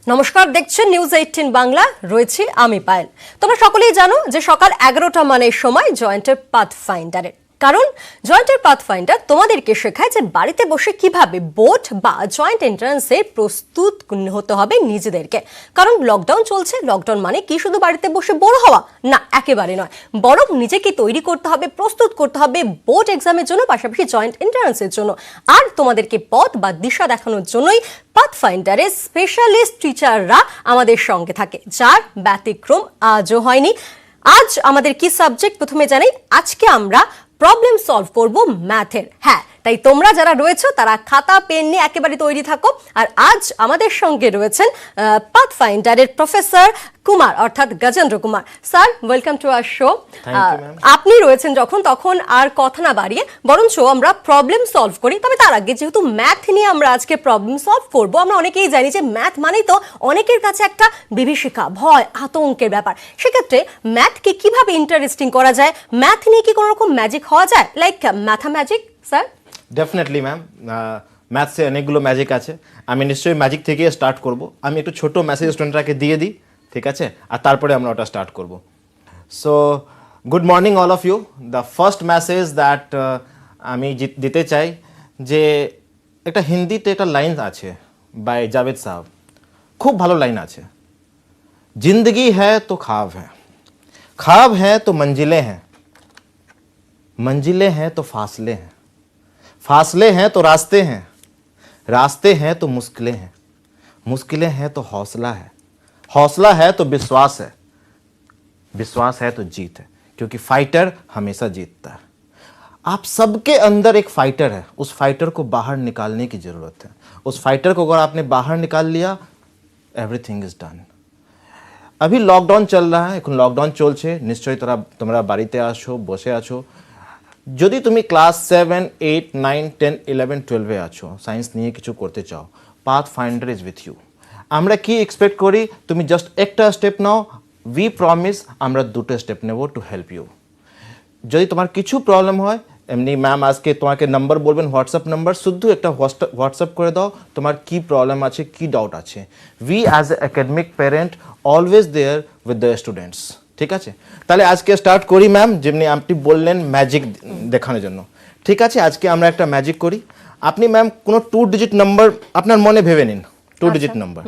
নমস্কার, দেখছেন নিউজ 18 বাংলা। রয়েছে আমি পায়েল। তোমরা সকলেই জানো যে সকাল 11টা মানের সময় জয়েন্টের পাথফাইন্ডারের, কারণ জয়েন্টের পাথফাইন্ডার তোমাদেরকে শেখায় যে বাড়িতে বসে কিভাবে বোর্ড বা জয়েন্ট এন্ট্রান্সে প্রস্তুত হতে হবে নিজেদেরকে। কারণ লকডাউন চলছে, লকডাউন মানে কি শুধু বাড়িতে বসে বোর হওয়া? না, একেবারে নয়। বরং নিজেকে তৈরি করতে হবে, প্রস্তুত করতে হবে বোর্ড এক্সামের জন্য, পাশাপাশি জয়েন্ট এন্ট্রান্সের জন্য। আর তোমাদেরকে পথ বা দিশা দেখানোর জন্যই পাথফাইন্ডারের স্পেশালিস্ট টিচাররা আমাদের সঙ্গে থাকে, যার ব্যতিক্রম আজও হয়নি। আজ আমাদের কি সাবজেক্ট প্রথমে জানাই। আজকে আমরা প্রবলেম সলভ করব ম্যাথের। হ্যাঁ, তাই তোমরা যারা রয়েছো তারা খাতা পেন নিয়ে একেবারে তৈরি থাকো। আর আজ আমাদের সঙ্গে রয়েছেন পাথফাইন্ডারের প্রফেসর কুমার, অর্থাৎ Gajendra Kumar. Sir, welcome to our show. আপনি রয়েছেন যখন, তখন আর কথা না বাড়িয়ে বরঞ্চ আমরা প্রবলেম সলভ করি। তবে তার আগে যেহেতু ম্যাথ নিয়ে আমরা আজকে প্রবলেম সলভ করব, আমরা অনেকেই জানি যে ম্যাথ মানেই তো অনেকের কাছে একটা বিভীষিকা, ভয়, আতঙ্কের ব্যাপার। সেক্ষেত্রে ম্যাথকে কিভাবে ইন্টারেস্টিং করা যায়? ম্যাথ নিয়ে কি কোনো রকম ম্যাজিক হওয়া যায়, লাইক ম্যাথাম্যাজিক? স্যার, ডেফিনেটলি ম্যাম, ম্যাথসে অনেকগুলো ম্যাজিক আছে। আমি নিশ্চয়ই ম্যাজিক থেকে স্টার্ট করব। আমি একটু ছোট মেসেজ স্টুডেন্টরাকে দিয়ে দিই, ঠিক আছে? আর তারপরে আমরা ওটা স্টার্ট করব। So good morning all of you. The first message that আমি দিতে চাই যে একটা হিন্দিতে একটা লাইন আছে বাই জাভেদ সাহেব, খুব ভালো লাইন আছে। जिंदगी है तो ख्वाब है, ख्वाब है तो मंजिलें हैं, मंजिलें हैं तो फासले हैं, फासले हैं तो रास्ते हैं, रास्ते हैं तो मुश्किलें हैं, मुश्किलें हैं तो हौसला है, हौसला है तो विश्वास है, विश्वास है तो जीत है, क्योंकि फाइटर हमेशा जीतता है। आप सबके अंदर एक फाइटर है, उस फाइटर को बाहर निकालने की ज़रूरत है। उस फाइटर को अगर आपने बाहर निकाल लिया, एवरीथिंग इज डन। अभी लकडाउन चल रहा है, এখন লকডাউন চলছে। নিশ্চয়ই তোমরা বাড়িতে আছো, বসে আছো। যদি তুমি ক্লাস 7, 8, 9, 10, 11, 12-এ আছো, সায়েন্স নিয়ে কিছু করতে চাও, পাথফাইন্ডার ইজ উইথ ইউ। আমরা কি এক্সপেক্ট করি? তুমি জাস্ট একটা স্টেপ নাও, উই প্রমিস আমরা দুটো স্টেপ নেব টু হেল্প ইউ। যদি তোমার কিছু প্রবলেম হয়, এমনি ম্যাম আজকে তোমাকে নাম্বার বলবেন, হোয়াটসঅ্যাপ নাম্বার, শুধু একটা হোয়াটসঅ্যাপ করে দাও তোমার কি প্রবলেম আছে, কি ডাউট আছে। We as a academic parent always there with the students, ঠিক আছে? তাহলে আজকে স্টার্ট করি ম্যাম, যেমনি আপনি বললেন ম্যাজিক দেখানোর জন্য। ঠিক আছে, আজকে আমরা একটা ম্যাজিক করি। আপনি ম্যাম কোনো 2 ডিজিট নাম্বার আপনার মনে ভেবে নিন, 2 ডিজিট নাম্বার,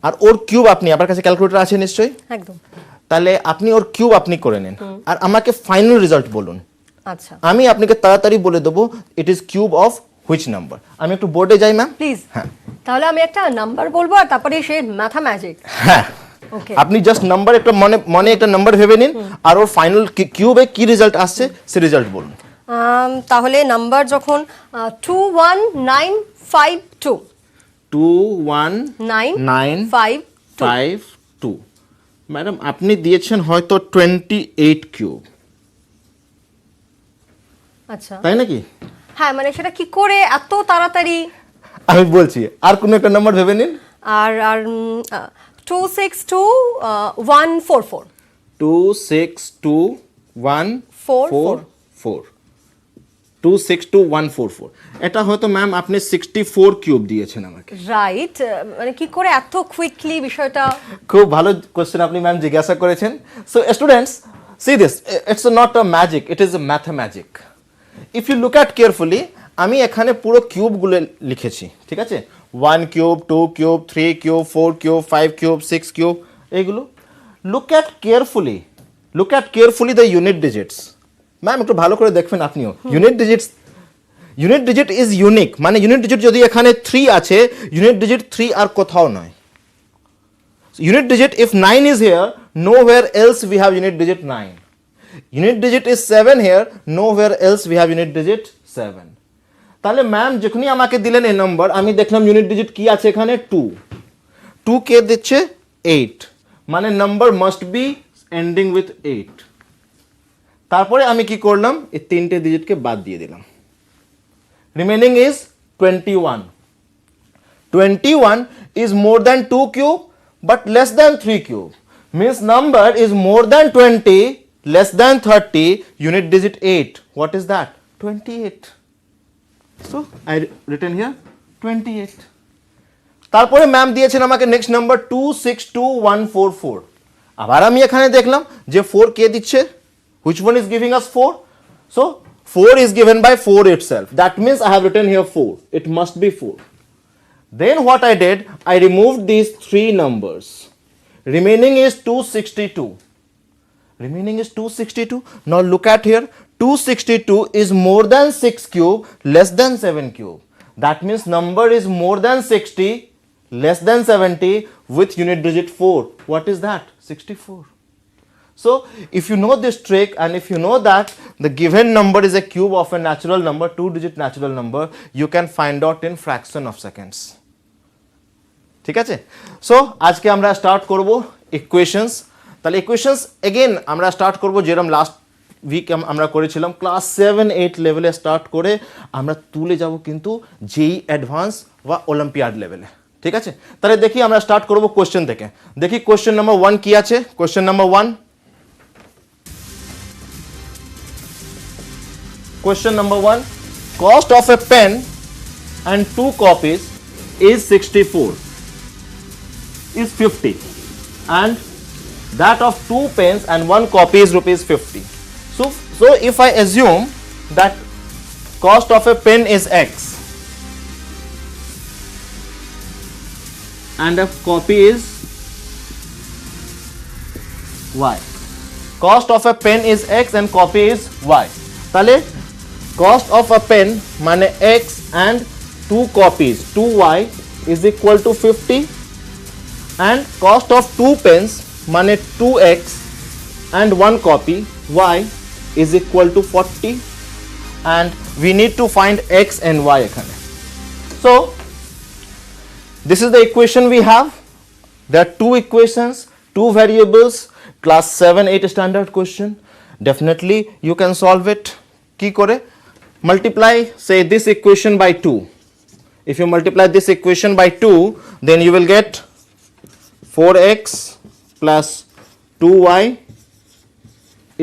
আর ওর কিউব আপনি, আপনার কাছে ক্যালকুলেটর আছে নিশ্চয়ই? একদম। তাহলে আপনি ওর কিউব আপনি করে নিন, আর আমাকে ফাইনাল রেজাল্ট বলুন। আচ্ছা, আমি আপনাকে তাড়াতাড়ি বলে দেবো it is cube of which number. আমি একটু বোর্ডে যাই ম্যাম, প্লিজ। হ্যাঁ, তাহলে আমি একটা নাম্বার বলবো আর তারপরে সে ম্যাথাম্যাজিক। হ্যাঁ, ওকে। আপনি জাস্ট নাম্বার একটা মনে একটা নাম্বার ভেবে নিন, আর ওর ফাইনাল কিউবে কি রেজাল্ট আসছে সে রেজাল্ট বলুন। তাহলে নাম্বার যখন 21952 21952, ম্যাডাম আপনি দিয়েছেন হয়তো 28 কিউব, আচ্ছা তাই নাকি? হ্যাঁ, মানে সেটা কি করে এত তাড়াতাড়ি? আমি বলছি, আর কোনো একটা নাম্বার ভেবে নিন। আর 262144 262144 262144, এটা হয়তো ম্যাম আপনি 64 কিউব দিয়েছেন আমাকে, রাইট? মানে কি করে এত কুইকলি বিষয়টা? খুব ভালো কোশ্চেন আপনি ম্যাম জিজ্ঞাসা করেছেন। So students, see this, it's not a magic, it is a mathemagic. If you look at carefully, আমি এখানে পুরো কিউবগুলো লিখেছি, ঠিক আছে? 1 cube, 2 cube, 3 cube, 4 cube, 5 cube, 6 cube, এইগুলো। Look at carefully the unit digits. Ma'am একটু ভালো করে দেখবেন আপনিও। ইউনিট ডিজিট ইজ ইউনিক, মানে ইউনিট ডিজিট যদি এখানে 3 আছে, ইউনিট ডিজিট 3 আর কোথাও নয়। Unit digit, if 9 is here, nowhere else we have unit digit 9. Unit digit is 7 here, nowhere else we have unit digit 7. তাহলে ম্যাম যখনই আমাকে দিলেন এই নাম্বার, আমি দেখলাম ইউনিট ডিজিট কি আছে এখানে, 2 কে দিচ্ছে 8, মানে number must be ending with 8। তারপরে আমি কি করলাম, এই তিনটে ডিজিটকে বাদ দিয়ে দিলাম, remaining is 21। 21 is more than 2 cube but less than 3 cube, means number is more than 20, less than 30, unit digit 8. What is that? 28. So I written here 28. তারপরে ম্যাম দিয়েছেন আমাকে নেক্সট নাম্বার 262144। আবার আমি এখানে দেখলাম যে 4 কে দিচ্ছে, which one is giving us 4? So 4 is given by 4 itself. That means I have written here 4. It must be 4. Then what I did, I removed these 3 numbers. Remaining is 262. Remaining is 262. Now look at here. 262 is more than 6 cube, less than 7 cube. That means number is more than 60, less than 70 with unit digit 4. What is that? 64. So if you know this trick and if you know that the given number is a cube of a natural number, 2-digit natural number, you can find out in fraction of seconds. ঠিক আছে? So আজকে আমরা start করব equations. তাহলে equations again আমরা start করব যেরকম last week আমরা করেছিলাম, ক্লাস 7-8 লেভেলে স্টার্ট করে আমরা তুলে যাব কিন্তু জেই অ্যাডভান্স বা অলিম্পিয়াড লেভেলে। ঠিক আছে? তাহলে দেখি আমরা স্টার্ট করব কোশ্চেন থেকে। দেখি কোশ্চেন নাম্বার 1 কি আছে। Question number 1, question number 1, cost of a pen and 2 copies is 64, is 50, and that of 2 pens and 1 copy is rupees 50. So if I assume that cost of a pen is X and a copy is Y, cost of a pen is X and copy is Y, তাহলে cost of a pen মানে X and 2 copies 2Y is equal to 50 and cost of 2 pens মানে 2X and 1 copy Y is equal to 40 and we need to find X and Y এখানে। So this is the equation we have. There are 2 equations, 2 variables, class 7-8 standard question. Definitely you can solve it. কি করে? Multiply say this equation by 2. If you multiply this equation by 2, then you will get 4x plus 2y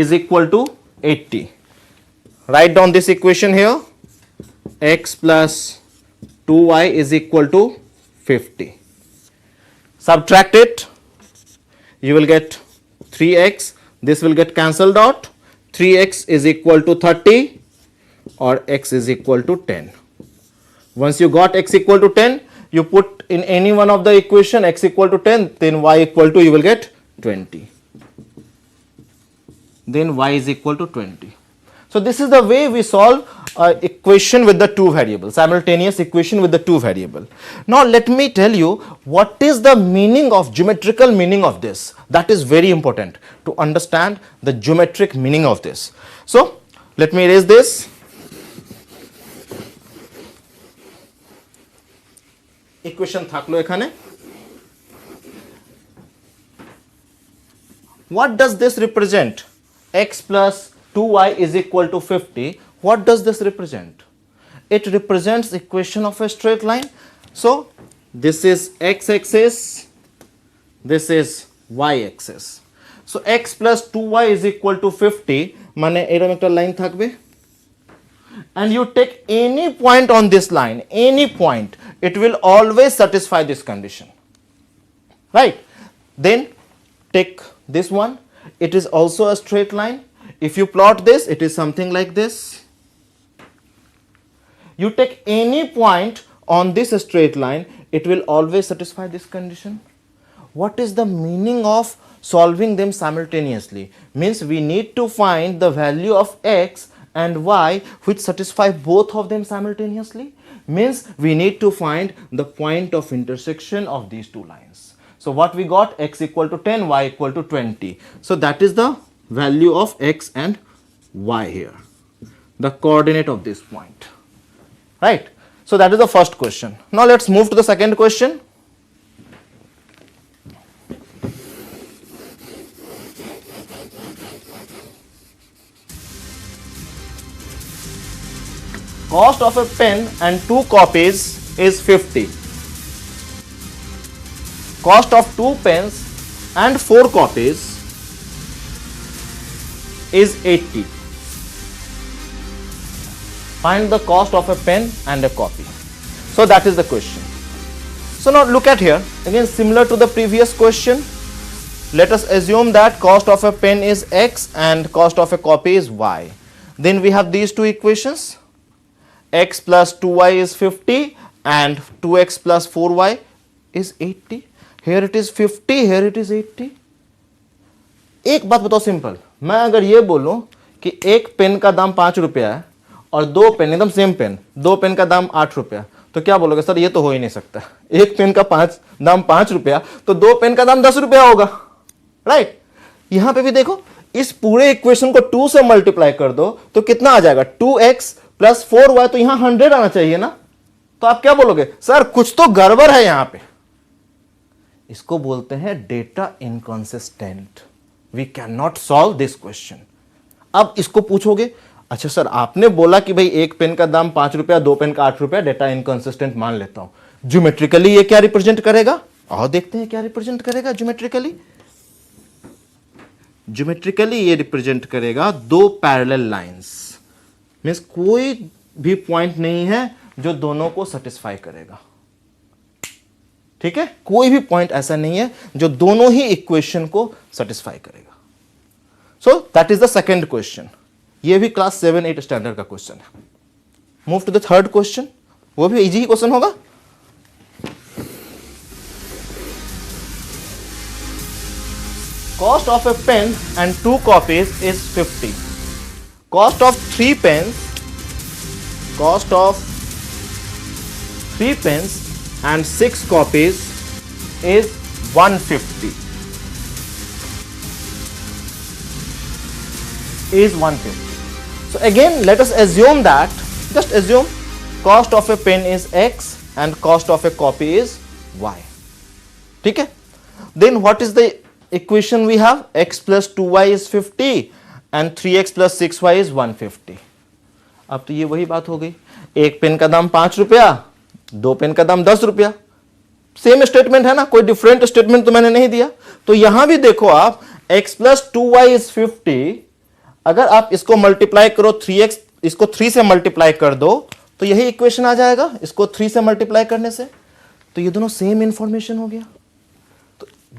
is equal to 80. Write down this equation here. X plus 2y is equal to 50. Subtract it. You will get 3x. This will get cancelled out. 3x is equal to 30 or x is equal to 10. Once you got x equal to 10, you put in any one of the equation x equal to 10, then y equal to, you will get 20. Then y is equal to 20. So this is the way we solve equation with the 2 variables, simultaneous equation with the 2 variable. Now let me tell you what is the meaning of, geometrical meaning of this. That is very important to understand the geometric meaning of this. So let me erase this. Equation থাকলো এখানে। What does this represent? X plus 2y is equal to 50. What does this represent? It represents equation of a straight line. So this is x-axis, this is y-axis. So x plus 2y is equal to 50 মানে এরকম একটা line থাকবে, and you take any point on this line, any point, it will always satisfy this condition, right? Then take this one, it is also a straight line. If you plot this, it is something like this. You take any point on this straight line, it will always satisfy this condition. What is the meaning of solving them simultaneously? Means we need to find the value of x and y which satisfy both of them simultaneously. Means we need to find the point of intersection of these 2 lines. So what we got? X equal to 10, y equal to 20. So that is the value of x and y here, the coordinate of this point, right? So that is the first question. Now let's move to the second question. Cost of a pen and 2 copies is 50. Cost of 2 pens and 4 copies is 80. Find the cost of a pen and a copy. So that is the question. So now look at here again, similar to the previous question. Let us assume that cost of a pen is x and cost of a copy is y. Then we have these two equations. X plus 2y is 50 and 2x plus 4y is 80. Here it is 50, here it is 80. एक बात बताओ simple, मैं अगर ये बोलूं कि एक pen का दाम 5 रुपया है और दो पेन, एकदम सेम पेन, दो पेन का दाम 8 रुपया, तो क्या बोलोगे? सर ये तो हो ही नहीं सकता, एक पेन का दाम 5 रुपया तो दो पेन का दाम 10 रुपया होगा, राइट? यहां पे भी देखो, इस पूरे इक्वेशन को 2 से मल्टीप्लाई कर दो तो कितना आ जाएगा? 2x प्लस 4y, तो यहां 100 आना चाहिए ना। तो आप क्या बोलोगे? सर कुछ तो गड़बड़ है यहां पे। इसको बोलते हैं data inconsistent. We can not solve this question. अब इसको पूछोगे, अच्छा सर आपने बोला कि भाई एक पेन का दाम 5 रुपया, दो पेन का 8 रुपया, डेटा इनकंसिस्टेंट मान लेता हूं। ज्योमेट्रिकली ये क्या रिप्रेजेंट करेगा? और देखते हैं क्या रिप्रेजेंट करेगा ज्योमेट्रिकली। ज्योमेट्रिकली ये रिप्रेजेंट करेगा दो पैरेलल लाइंस। मींस कोई भी पॉइंट नहीं है जो दोनों को सेटिस्फाई करेगा, ठीक है? कोई भी पॉइंट ऐसा नहीं है जो दोनों ही इक्वेशन को सेटिस्फाई करेगा। So that is the second question. ये भी क्लास 7-8 स्टैंडर्ड का क्वेश्चन है। Move to the third question, वो भी इजी ही क्वेश्चन होगा। Cost of a pen and 2 copies is 50. Cost of 3 pens and 6 copies is 150. So again, let us assume that, just assume cost of a pen is x and cost of a copy is y. ठीक है? Then what is the equation we have? X plus 2y is 50 and 3x plus 6y is 150. अब तो ये वही बात हो गई, एक पेन का दाम 5 रुपया, दो पेन का दाम 10 रुपया। सेम स्टेटमेंट है ना, कोई डिफरेंट स्टेटमेंट तो मैंने नहीं दिया। तो यहां भी देखो आप, x plus 2y is 50, अगर आप इसको मल्टीप्लाई करो 3x, इसको 3 से मल्टीप्लाई कर दो तो यही इक्वेशन आ जाएगा, इसको 3 से मल्टीप्लाई करने से। तो ये दोनों सेम इंफॉर्मेशन हो गया।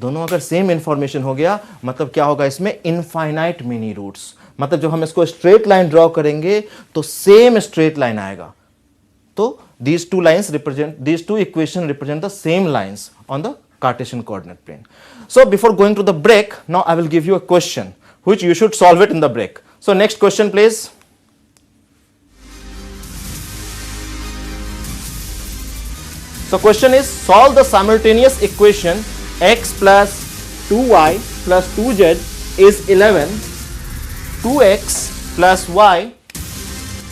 दोनों अगर सेम इंफॉर्मेशन हो गया मतलब क्या होगा? इसमें इनफाइनाइट मिनी रूट्स, मतलब जब हम इसको स्ट्रेट लाइन ड्रॉ करेंगे तो सेम स्ट्रेट लाइन आएगा। तो these two equation represent the same lines on the Cartesian coordinate plane. So before going to the break, now I will give you a question which you should solve it in the break. So next question please. So question is, solve the simultaneous equation x plus 2y plus 2z is 11, 2x plus y.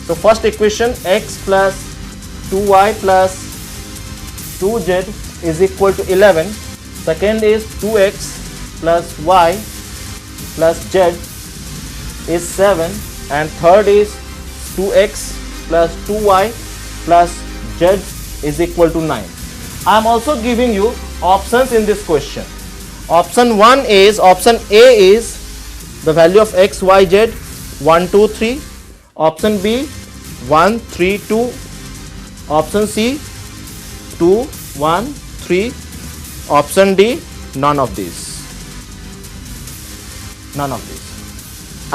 So first equation, x plus 2y plus 2z is equal to 11. Second is 2x plus y plus z is 7. And third is 2x plus 2y plus z is equal to 9. I am also giving you options in this question. Option A is the value of x, y, z 1, 2, 3. Option B 1, 3, 2. Option C 2, 1, 3. Option D none of these. I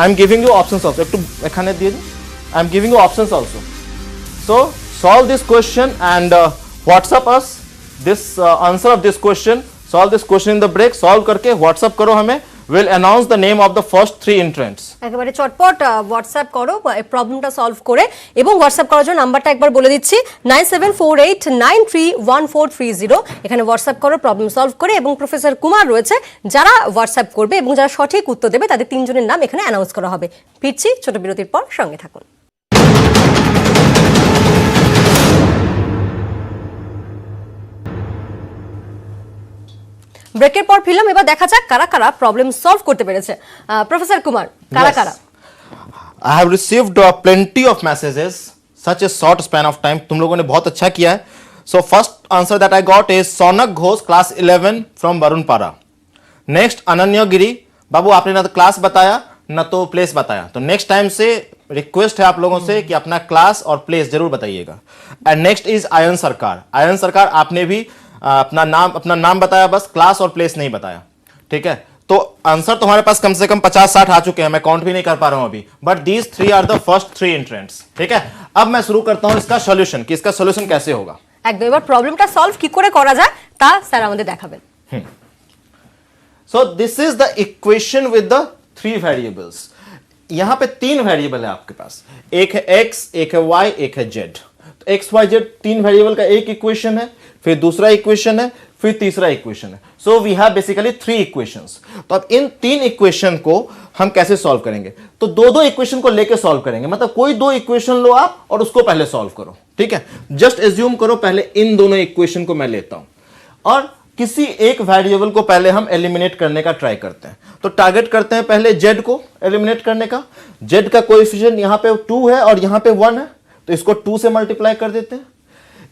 am giving you options also. I am giving you options also. So solve this question and WhatsApp us this answer of this question. Solve this question in the break. Solve करके WhatsApp करो हमें. We'll announce the name of the first 3 entrants. একেবারে চটপট WhatsApp করো প্রবলেমটা solve করে, এবং WhatsApp করার জন্য নাম্বারটা একবার বলে দিচ্ছি 9748931430। এখানে হোয়াটসঅ্যাপ করো প্রবলেম সলভ করে, এবং প্রফেসর কুমার রয়েছে যারা হোয়াটসঅ্যাপ করবে এবং যারা সঠিক উত্তর দেবে তাদের 3 জনের নাম এখানে অ্যানাউন্স করা হবে। ফিরছি ছোট বিরতির পর, সঙ্গে থাকুন। ব্রেকের পর ফিরলাম, এবার দেখা যাক কারা কারা প্রবলেম সলভ করতে পেরেছে। প্রফেসর কুমার, কারা কারা? I have received plenty of messages, such a short span of time. तुम लोगों ने बहुत अच्छा किया है। So first answer that I got is Sonak Ghosh, class 11 from Barunpara. Next Ananya Giri, बाबू आपने ना तो क्लास बताया ना तो प्लेस बताया, तो नेक्स्ट टाइम से रिक्वेस्ट है आप लोगों से कि अपना क्लास और प्लेस जरूर बताइएगा। एंड नेक्स्ट इज आयन सरकार। आयन सरकार, आपने भी अपना नाम बताया बस, क्लास और प्लेस नहीं बताया, ठीक है। तो आंसर तुम्हारे पास कम से कम 50-60 आ चुके हैं, मैं काउंट भी नहीं कर पा रहा हूं अभी, but these 3 are the first 3 entrants, ठीक है। अब मैं शुरू करता हूं इसका सॉल्यूशन, कि इसका सॉल्यूशन कैसे होगा। একদম এবার প্রবলেমটা সলভ কি করে করা যায় তা স্যার আমাদের দেখাবেন। So this is the equation with the 3 variables. यहां पे 3 वेरिएबल है आपके पास, एक है x, एक है y, एक है z। तो x y z 3 वेरिएबल का एक इक्वेशन है, फिर दूसरा इक्वेशन है, फिर तीसरा इक्वेशन है। So we have basically 3 equations. तो अब इन 3 इक्वेशन को हम कैसे सॉल्व करेंगे, तो दो इक्वेशन को लेके सॉल्व करेंगे, मतलब कोई 2 इक्वेशन लो आप और उसको पहले सॉल्व करो, ठीक है। जस्ट एज्यूम करो पहले इन दोनों इक्वेशन को मैं लेता हूं और किसी एक वेरिएबल को पहले हम एलिमिनेट करने का ट्राई करते हैं। तो टारगेट करते हैं पहले z को एलिमिनेट करने का। z का कोएफिशिएंट यहां पे 2 है और यहां पे 1 है, तो इसको 2 से मल्टीप्लाई कर देते हैं।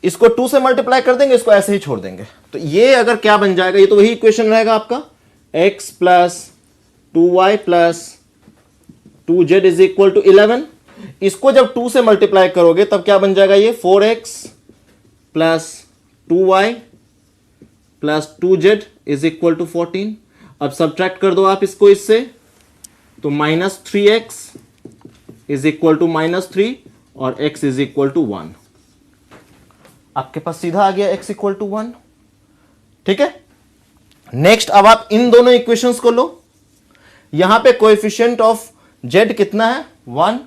इसको 2 से मल्टीप्लाई कर देंगे, इसको ऐसे ही छोड़ देंगे। तो ये अगर क्या बन जाएगा, ये तो वही इक्वेशन रहेगा आपका, x plus 2y plus 2z is equal to 11। इसको जब 2 से मल्टीप्लाई करोगे तब क्या बन जाएगा, ये 4x plus 2y plus 2z is equal to 14। अब सब्ट्रैक्ट कर दो आप इसको इससे, तो minus 3x is equal to -3 और x इज इक्वल टू 1। आपके पास सीधा आ गया x इक्वल टू 1, ठीक है। नेक्स्ट अब आप इन दोनों इक्वेशंस को लो। यहां पे कोएफिशिएंट ऑफ z कितना है, 1,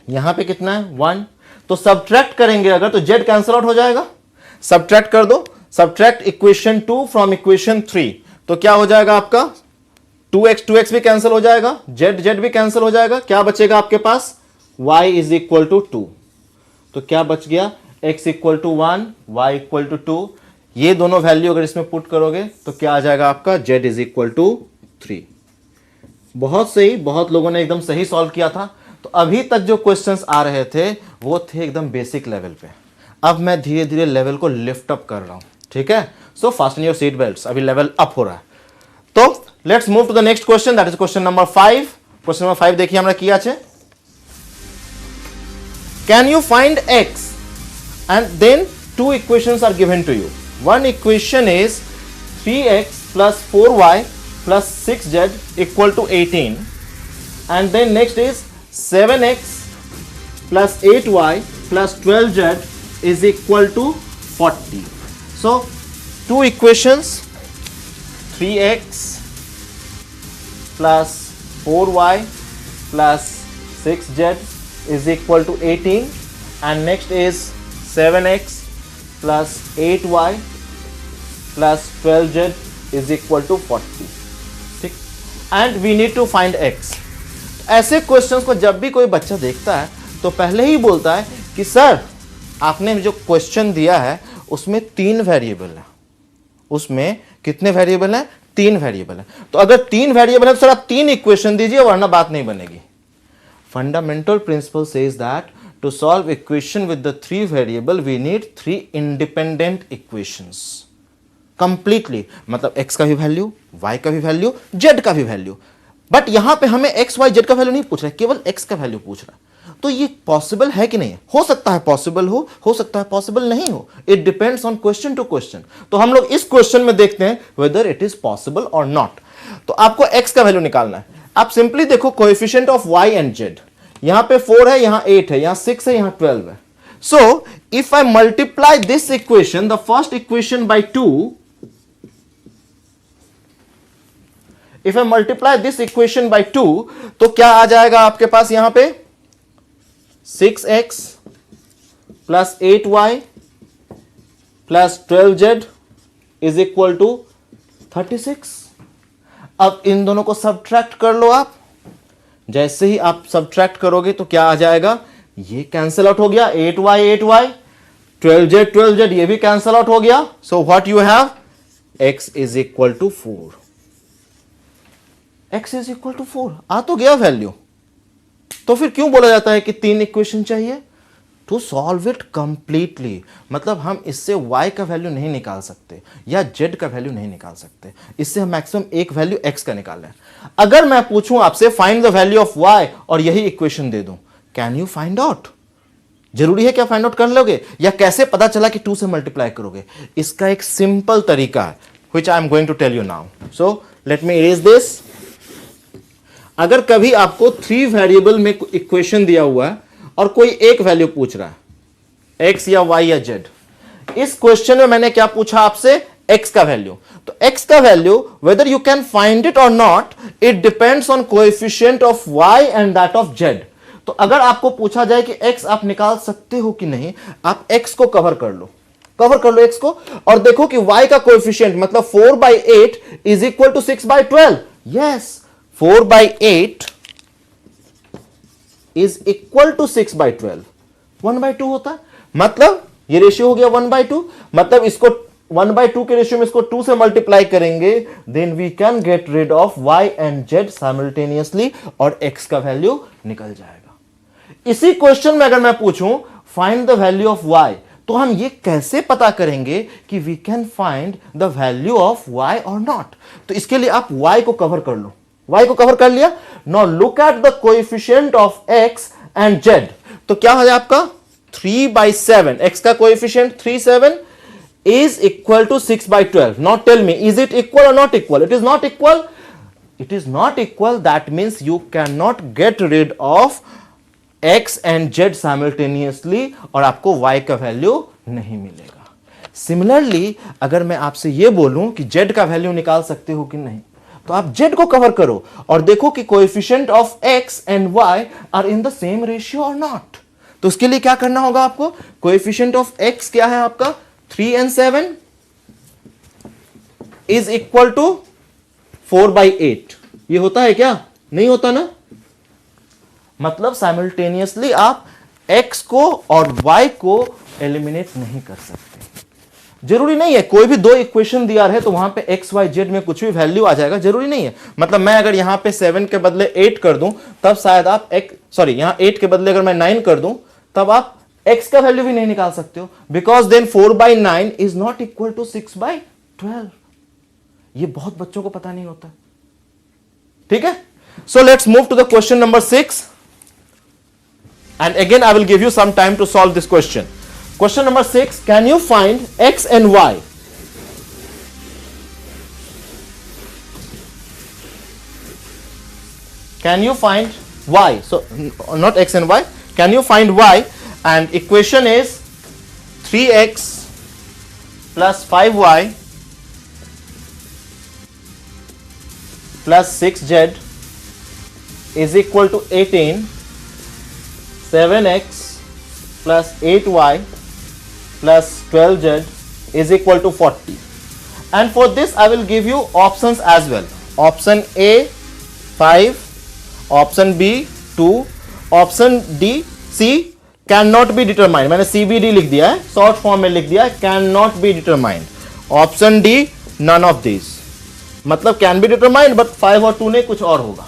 यहां पे कितना है, 1। तो सब्ट्रैक्ट करेंगे अगर तो z कैंसिल आउट हो जाएगा, सब्ट्रैक्ट कर दो। सब्ट्रैक्ट इक्वेशन 2 फ्रॉम इक्वेशन 3, तो क्या हो जाएगा आपका, 2x भी कैंसिल हो जाएगा, z भी कैंसिल हो जाएगा। क्या बचेगा आपके पास, y इज इक्वल टू 2। तो क्या बच गया, x equal to 1, y equal to 2। ये दोनों वैल्यू अगर इसमें पुट करोगे तो क्या आ जाएगा आपका, z इज इक्वल टू 3। बहुत सही, बहुत लोगों ने एकदम सही सॉल्व किया था। तो अभी तक जो क्वेश्चंस आ रहे थे वो थे एकदम बेसिक लेवल पे। अब मैं धीरे धीरे लेवल को लिफ्ट अप कर रहा हूं, ठीक है। So fasten your seat belts, अभी लेवल अप हो रहा है। तो let's move to the next question, that is question number 5। Question number 5 देखिए हमरा किया আছে, can you find x and then 2 equations are given to you. One equation is 3x plus 4y plus 6z equal to 18, and then next is 7x plus 8y plus 12z is equal to 40. So 2 equations, 3x plus 4y plus 6z is equal to 18, and next is 7x plus 8y plus 12z is equal to 40, ठीक। And we need to find x। ऐसे questions को जब भी कोई बच्चा देखता है तो पहले ही बोलता है कि सर आपने जो क्वेश्चन दिया है उसमें 3 वेरिएबल है। उसमें कितने वेरिएबल हैं, 3 वेरिएबल है। तो अगर 3 वेरिएबल है तो सर आप 3 इक्वेशन दीजिए, वरना बात नहीं बनेगी। Fundamental principle says that to solve equation with the 3 variable we need 3 independent equations completely, मतलब x का भी वैल्यू, y का भी वैल्यू, z का भी वैल्यू। बट यहां पे हमें x y z का वैल्यू नहीं पूछ रहा है, केवल x का वैल्यू पूछ रहा है। तो ये पॉसिबल है कि नहीं, हो सकता है पॉसिबल हो सकता है पॉसिबल नहीं हो, it depends on question to question. तो हम लोग इस क्वेश्चन में देखते हैं वेदर इट इज पॉसिबल और नॉट। तो आपको x का वैल्यू निकालना है। आप सिंपली देखो coefficient of y and z, यहां पे 4 है, यहां 8 है, यहां 6 है, यहां 12 है। So if I multiply this equation, the first equation by 2, if I multiply this equation by 2, तो क्या आ जाएगा आपके पास यहां पे 6x plus 8y plus 12z is equal to 36। अब इन दोनों को सब्ट्रैक्ट कर लो आप। जैसे ही आप सब्ट्रैक्ट करोगे तो क्या आ जाएगा, ये कैंसिल आउट हो गया, 8y 12z ये भी कैंसिल आउट हो गया। So what you have, x is equal to 4। x is equal to 4 आ तो गया वैल्यू। तो फिर क्यों बोला जाता है कि 3 इक्वेशन चाहिए, टू सॉल्व इट कंप्लीटली। मतलब हम इससे y का वैल्यू नहीं निकाल सकते या z का वैल्यू नहीं निकाल सकते, इससे हम मैक्सिमम एक वैल्यू x का निकाल लें। अगर मैं पूछूं आपसे find the value of y और यही इक्वेशन दे दूं, कैन यू फाइंड आउट, जरूरी है क्या फाइंड आउट कर लोगे, या कैसे पता चला कि 2 से मल्टीप्लाई करोगे? इसका एक सिंपल तरीका है which I am going to tell you now. So let me erase this. अगर कभी आपको 3 वेरिएबल में इक्वेशन दिया हुआ है और कोई एक वैल्यू पूछ रहा है x या y या z, इस क्वेश्चन में मैंने क्या पूछा आपसे? x का वैल्यू। तो x का value whether you can find it or not, it depends on coefficient of y and that of z. तो अगर आपको पूछा जाए कि x आप निकाल सकते हो कि नहीं, आप x को कवर कर लो x को, और देखो कि y का कोएफिशिएंट मतलब 4/8 is equal to 6/12। Yes, 4/8 is equal to 6/12, 1/2 होता है। मतलब ये रेशियो हो गया 1/2, मतलब इसको 1/2 के रेशियो में इसको 2 से मल्टीप्लाई करेंगे, then we can get rid of y and z simultaneously, और x का वैल्यू निकल जाएगा। इसी क्वेश्चन में अगर मैं पूछूं find the value of y, तो हम ये कैसे पता करेंगे कि we can find the value of y और नॉट? तो इसके लिए आप y को कवर कर लो, y को कवर कर लिया। Now look at the coefficient of x and z। तो क्या हो जाए आपका 3/7, x का coefficient 37 is equal to 6/12. Now tell me, is it equal or not equal? It is not equal. It is not equal. That means you cannot get rid of x and z simultaneously और आपको y का value नहीं मिलेगा। Similarly अगर मैं आपसे ये बोलूं कि z का वैल्यू निकाल सकते हो कि नहीं, तो आप z को कवर करो और देखो कि coefficient of x and y are in the same ratio और नॉट। तो उसके लिए क्या करना होगा आपको? कोएफिशिएंट ऑफ x क्या है आपका? 3 and 7 इज इक्वल टू 4/8। ये होता है क्या? नहीं होता ना। मतलब साइमल्टेनियसली आप x को और y को एलिमिनेट नहीं कर सकते। जरूरी नहीं है कोई भी 2 इक्वेशन दिया रहे तो वहां पे x y z में कुछ भी वैल्यू आ जाएगा, जरूरी नहीं है। मतलब मैं अगर यहां पे 7 के बदले 8 कर दूं तब शायद आप यहां 8 के बदले अगर मैं 9 कर दूं तब आप x का वैल्यू भी नहीं निकाल सकते हो, because then 4/9 is not equal to 6/12। ये बहुत बच्चों को पता नहीं होता। ठीक है, so let's move to the question number 6, and again I will give you some time to solve this question. Question number 6, can you find x and y? Can you find y? So not x and y, can you find y? And equation is 3x plus 5y plus 6z is equal to 18. 7x plus 8y plus 12z is equal to 40. And for this I will give you options as well. Option A 5, option B 2, option D C cannot be determined. मैंने CBD लिख दिया है, short form में लिख दिया है, cannot be determined. Option D none of these. मतलब can be determined but 5 और 2 ने कुछ और होगा।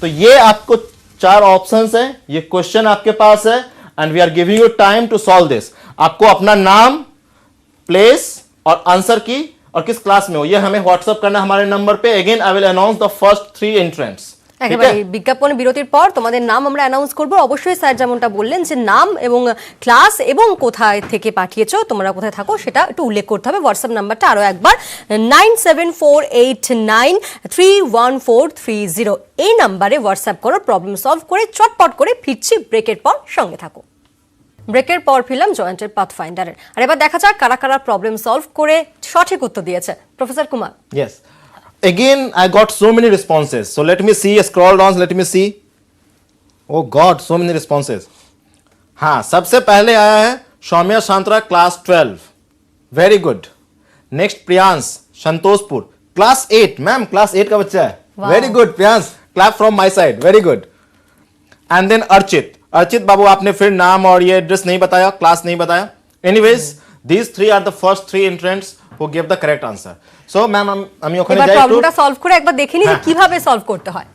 तो ये आपको 4 ऑप्शंस हैं, ये क्वेश्चन आपके पास है, and we are giving you time to solve this. आपको अपना नाम, प्लेस और आंसर की और किस क्लास में हो ये हमें व्हाट्सएप करना हमारे नंबर पे। Again I will announce the first 3 entrants. একেবারে বিজ্ঞাপন বিরতির পর তোমাদের নাম আমরা অ্যানাউন্স করব। অবশ্যই স্যার যেমনটা বললেন যে নাম এবং ক্লাস এবং কোথায় থেকে পাঠিয়েছো, তোমরা কোথায় থাকো সেটা একটু উল্লেখ করতে হবে। হোয়াটসঅ্যাপ নাম্বারটা আরো একবার 9748931430 এই নাম্বারে হোয়াটসঅ্যাপ করো, প্রবলেম সলভ করে চটপট করে ফিরছি ব্রেকের পর, সঙ্গে থাকো। ব্রেকের পর ফিরলাম জয়েন্টের পাথফাইন্ডারের। আর এবার দেখা যাক কারা কারা প্রবলেম সলভ করে সঠিক উত্তর দিয়েছে। Professor Kumar. Yes. Again, I got so many responses. So let me see, scroll down, let me see. Oh God, so many responses. हाँ, सबसे पहले आया है Saumya Shantara class 12. Very good. Next Priyansh Santoshpur class 8. Ma'am class 8 का बच्चा है. Wow. Very good Priyansh. Clap from my side. Very good. And then Archit बाबू आपने फिर नाम और ये एड्रेस नहीं बताया, क्लास नहीं बताया. Anyways, these 3 are the first 3 entrants who gave the correct answer. So ma'am আমি ওখানে এবার যাই একটু প্রবলেমটা সলভ করে একবার দেখে নিই যে কিভাবে সলভ করতে হয়।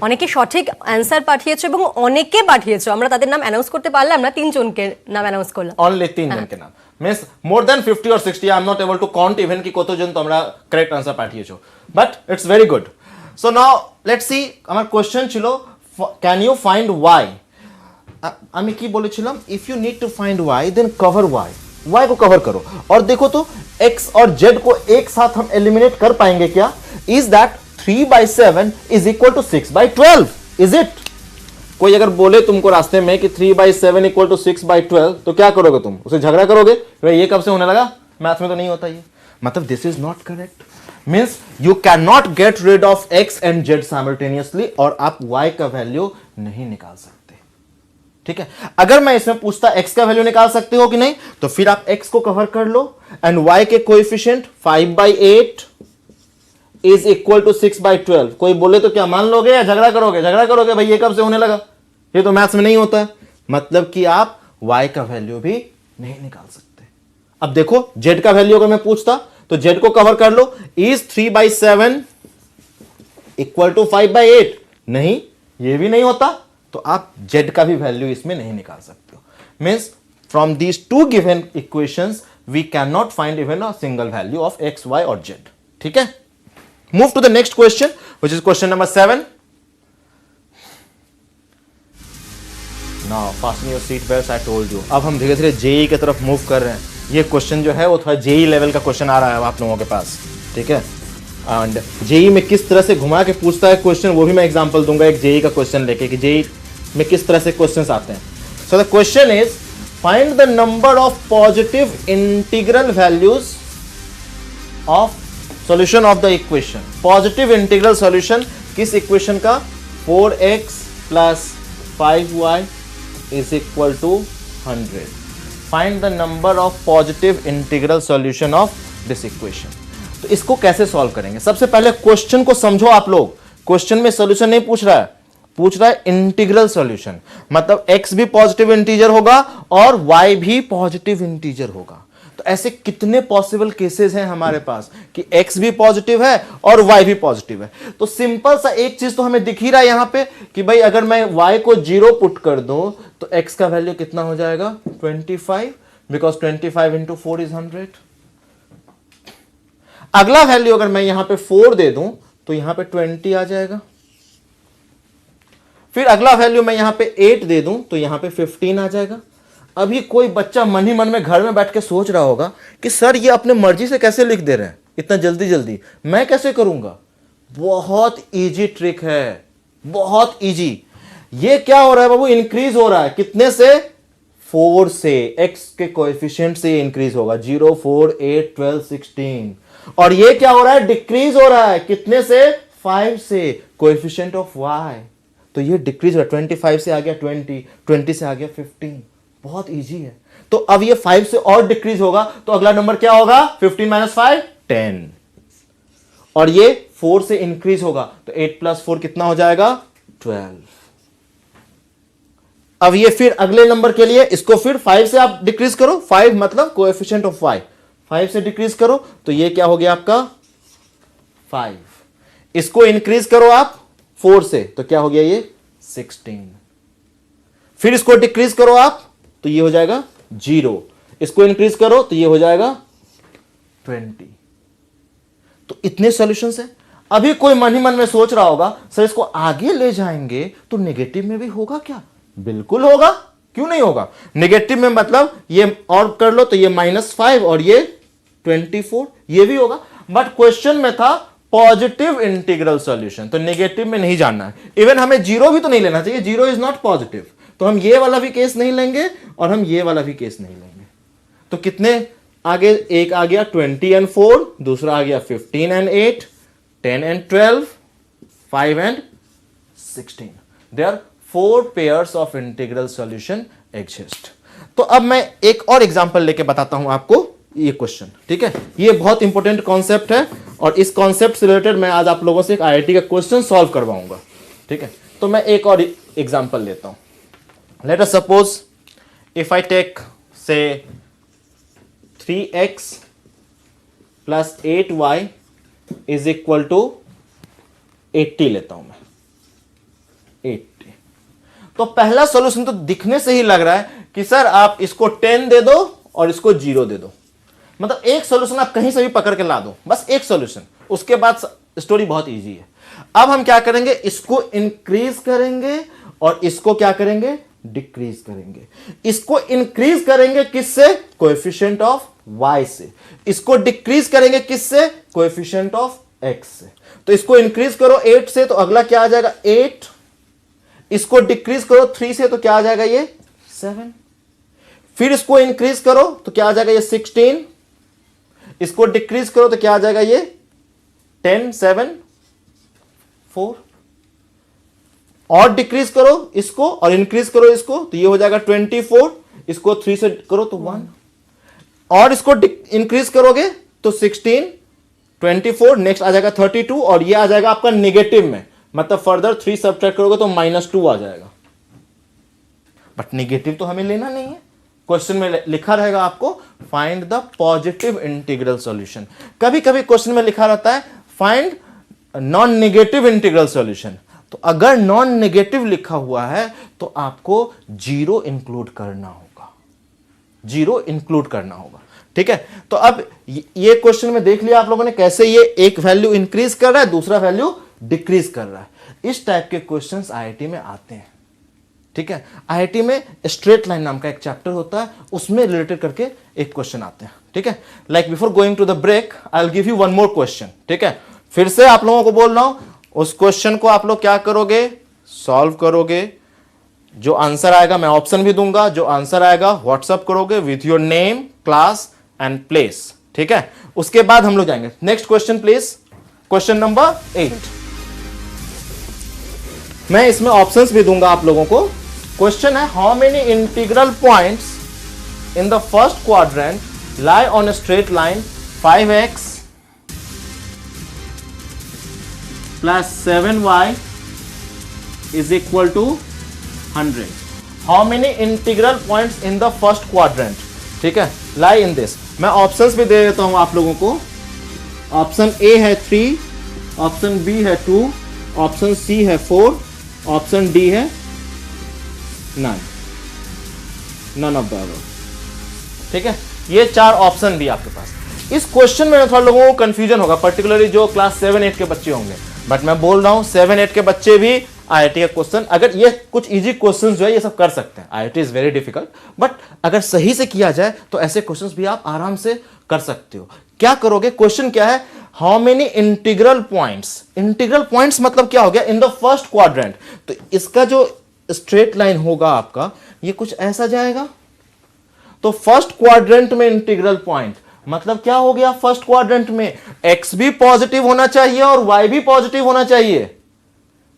অনেকে সঠিক অ্যানসার পাঠিয়েছো এবং অনেকে পাঠিয়েছো, আমরা তাদের নাম অ্যানাউন্স করতে পারলাম না, 3 জনকে নাম অ্যানাউন্স করলাম। only 3 জনকে নাম means more than 50 or 60 I am not able to count even কি কতজন তোমরা correct answer পাঠিয়েছো, but it's very good. So now let's see, আমার কোশ্চেন ছিল can you find y? আমি কি বলেছিলাম, if you need to find y then cover y को कवर करो। और देखो तो x और z को एक साथ हम एलिमिनेट कर पाएंगे क्या? Is that 3/7 is equal to 6/12? Is it? कोई अगर बोले तुमको रास्ते में कि 3/7 इक्वल टू 6/12 तो क्या करोगे तुम? उसे झगड़ा करोगे भाई ये कब से होने लगा, मैथ में तो नहीं होता ये। मतलब this is not correct, means you can not get rid of x and z simultaneously, और आप y का वैल्यू नहीं निकाल सकते। ठीक है, अगर मैं इसमें पूछता x का वैल्यू निकाल सकते हो कि नहीं, तो फिर आप x को कवर कर लो एंड y के कोएफिशिएंट 5/8 इज इक्वल टू 6/12। कोई बोले तो क्या मान लोगे या झगड़ा करोगे? झगड़ा करोगे भाई ये कब से होने लगा, ये तो मैथ्स में नहीं होता है। मतलब कि आप y का वैल्यू भी नहीं निकाल सकते। अब देखो z का वैल्यू अगर मैं पूछता तो z को कवर कर लो, इज 3/7 इक्वल टू 5/8? नहीं, ये भी नहीं होता, तो आप z का भी वैल्यू इसमें नहीं निकाल सकते हो। Means from these two given equations we can not find even a single value of x, y और z। ठीक है, move to the next question which is question number 7। Now fasten your seat belts, I told you. अब हम धीरे धीरे JEE की तरफ move कर रहे हैं। ये क्वेश्चन जो है वो थोड़ा जेई लेवल का क्वेश्चन आ रहा है आप लोगों के पास। ठीक है, एंड जेई में किस तरह से घुमा के पूछता है क्वेश्चन, वो भी मैं एग्जांपल दूंगा एक जेई का क्वेश्चन लेके कि जेई में किस तरह से क्वेश्चंस आते हैं। So the question is find the number of positive integral values of solution of the equation. Positive integral solution किस इक्वेशन का? 4x plus 5y is equal to 100। Find the number of positive integral solution of this equation. तो इसको कैसे solve करेंगे? सबसे पहले question को समझो आप लोग। क्वेश्चन में सॉल्यूशन नहीं पूछ रहा है, पूछ रहा है इंटीग्रल सॉल्यूशन। मतलब x भी पॉजिटिव इंटीजर होगा और y भी पॉजिटिव इंटीजर होगा। तो ऐसे कितने पॉसिबल केसेस हैं हमारे पास कि x भी पॉजिटिव है और y भी पॉजिटिव है। तो सिंपल सा एक चीज तो हमें दिख ही रहा है यहां पे कि भाई अगर मैं y को 0 पुट कर दूं तो x का वैल्यू कितना हो जाएगा? 25, बिकॉज 25 इंटू 4 इज 100। अगला वैल्यू अगर मैं यहां पे 4 दे दूं तो यहां पे 20 आ जाएगा। फिर अगला वैल्यू मैं यहां पे 8 दे दूं तो यहां पे 15 आ जाएगा। अभी कोई बच्चा मन ही मन में घर में बैठ के सोच रहा होगा कि सर ये अपने मर्जी से कैसे लिख दे रहे हैं इतना जल्दी जल्दी, मैं कैसे करूंगा? बहुत इजी ट्रिक है, बहुत इजी। ये क्या हो रहा है बाबू? इंक्रीज हो रहा है। कितने से? 4 से। x के कोएफिशिएंट से इंक्रीज होगा। 0, 4, 8, 12, 16। और ये क्या हो रहा है? डिक्रीज हो रहा है। कितने से? 5 से। कोएफिशिएंट ऑफ y, तो ये डिक्रीज हो रहा है। 25 से आ गया 20, 20 से आ गया 15। बहुत इजी है। तो अब ये 5 से और डिक्रीज होगा तो अगला नंबर क्या होगा? 15 माइनस 5 10। और ये 4 से इंक्रीज होगा तो 8 प्लस 4 कितना हो जाएगा? 12। अब ये फिर अगले नंबर के लिए इसको फिर 5 से आप डिक्रीज करो। 5 मतलब कोएफिशिएंट ऑफ y, 5 से डिक्रीज करो तो ये क्या हो गया आपका? 5। इसको इंक्रीज करो आप 4 से तो क्या हो गया? ये 16। फिर इसको डिक्रीज करो आप तो ये हो जाएगा 0। इसको इंक्रीज करो तो ये हो जाएगा 20। तो इतने सॉल्यूशंस हैं। अभी कोई मन ही मन में सोच रहा होगा सर इसको आगे ले जाएंगे तो नेगेटिव में भी होगा क्या? बिल्कुल होगा, क्यों नहीं होगा? नेगेटिव में मतलब ये और कर लो तो ये -5 और ये 24, ये भी होगा। बट क्वेश्चन में था पॉजिटिव इंटीग्रल सॉल्यूशन, तो नेगेटिव में नहीं जाना है। इवन हमें 0 भी तो नहीं लेना चाहिए, 0 इज नॉट पॉजिटिव। तो हम ये वाला भी केस नहीं लेंगे और हम ये वाला भी केस नहीं लेंगे। तो कितने आगे? एक आ गया 20 and 4, दूसरा आ गया 15 and 8, 10 and 12, 5 and 16. There are 4 pairs of integral solution exist. तो अब मैं एक और एग्जांपल लेके बताता हूं आपको ये क्वेश्चन। ठीक है, ये बहुत इंपॉर्टेंट कॉन्सेप्ट है और इस कॉन्सेप्ट से रिलेटेड मैं आज आप लोगों से एक आईआईटी का क्वेश्चन सॉल्व करवाऊंगा। ठीक है, तो मैं एक और एग्जांपल लेता हूं। Let us suppose if I take say 3x plus 8y is equal to 80 लेता हूं मैं 80। तो पहला सॉल्यूशन तो दिखने से ही लग रहा है कि सर आप इसको 10 दे दो और इसको 0 दे दो। मतलब एक सॉल्यूशन आप कहीं से भी पकड़ के ला दो, बस एक सॉल्यूशन। उसके बाद स्टोरी बहुत इजी है। अब हम क्या करेंगे? इसको इंक्रीज करेंगे और इसको क्या करेंगे? डिक्रीज करेंगे। इसको इंक्रीज करेंगे किससे? कोएफिशिएंट ऑफ y से। इसको डिक्रीज करेंगे किससे? कोएफिशिएंट ऑफ x से। तो इसको इंक्रीज करो 8 से तो अगला क्या आ जाएगा? 8। इसको डिक्रीज करो 3 से तो क्या आ जाएगा? ये 7। फिर इसको इंक्रीज करो तो क्या आ जाएगा? ये 16। इसको डिक्रीज करो तो क्या आ जाएगा? ये 10, 7, 4। और डिक्रीज करो इसको और इंक्रीज करो इसको तो ये हो जाएगा 24। इसको 3 से करो तो 1। और इसको इंक्रीज करोगे तो 16, 24, नेक्स्ट आ जाएगा 32 और ये आ जाएगा आपका नेगेटिव में, मतलब फर्दर 3 सब्ट्रैक्ट करोगे तो -2 आ जाएगा। बट नेगेटिव तो हमें लेना नहीं है। क्वेश्चन में लिखा रहेगा आपको find the positive integral solution. कभी कभी क्वेश्चन में लिखा रहता है find non negative integral solution. तो अगर नॉन नेगेटिव लिखा हुआ है तो आपको 0 इंक्लूड करना होगा, 0 इंक्लूड करना होगा। ठीक है, तो अब ये क्वेश्चन में देख लिया आप लोगों ने कैसे ये एक वैल्यू इंक्रीज कर रहा है, दूसरा वैल्यू डिक्रीज कर रहा है। इस टाइप के क्वेश्चंस आईआईटी में आते हैं। ठीक है, आईआईटी में स्ट्रेट लाइन नाम का एक चैप्टर होता है, उसमें रिलेटेड करके एक क्वेश्चन आते हैं। ठीक है, like before going to the break I will give you one more question. ठीक है, फिर से आप लोगों को बोल रहा हूं, उस क्वेश्चन को आप लोग क्या करोगे? सॉल्व करोगे। जो आंसर आएगा मैं ऑप्शन भी दूंगा, जो आंसर आएगा व्हाट्सअप करोगे with your name, class and place. ठीक है, उसके बाद हम लोग जाएंगे next question please, question number 8। मैं इसमें ऑप्शंस भी दूंगा आप लोगों को। क्वेश्चन है how many integral points in the first quadrant lie on a straight line 5x plus 7y is equal to 100. How many integral points in the first quadrant? ठीक है, lie in this. मैं options भी दे देता हूं आप लोगों को। Option A है 3, ऑप्शन बी है 2, ऑप्शन सी है 4, ऑप्शन डी है none of the above। ठीक है, ये 4 ऑप्शन भी आपके पास। इस क्वेश्चन में थोड़ा लोगों को कंफ्यूजन होगा, पर्टिकुलरली जो क्लास 7-8 के बच्चे होंगे, बट मैं बोल रहा हूं 7-8 के बच्चे भी आईआईटी का क्वेश्चन, अगर ये कुछ इजी क्वेश्चंस जो है ये सब कर सकते हैं। IIT is very difficult, but अगर सही से किया जाए तो ऐसे क्वेश्चंस भी आप आराम से कर सकते हो। क्या करोगे? क्वेश्चन क्या है? How many integral points. Integral points मतलब क्या हो गया? In the first quadrant. तो इसका जो स्ट्रेट लाइन होगा आपका, ये कुछ ऐसा जाएगा। तो फर्स्ट क्वाड्रेंट में इंटीग्रल पॉइंट मतलब क्या हो गया? फर्स्ट क्वाड्रेंट में x भी पॉजिटिव होना चाहिए और y भी पॉजिटिव होना चाहिए।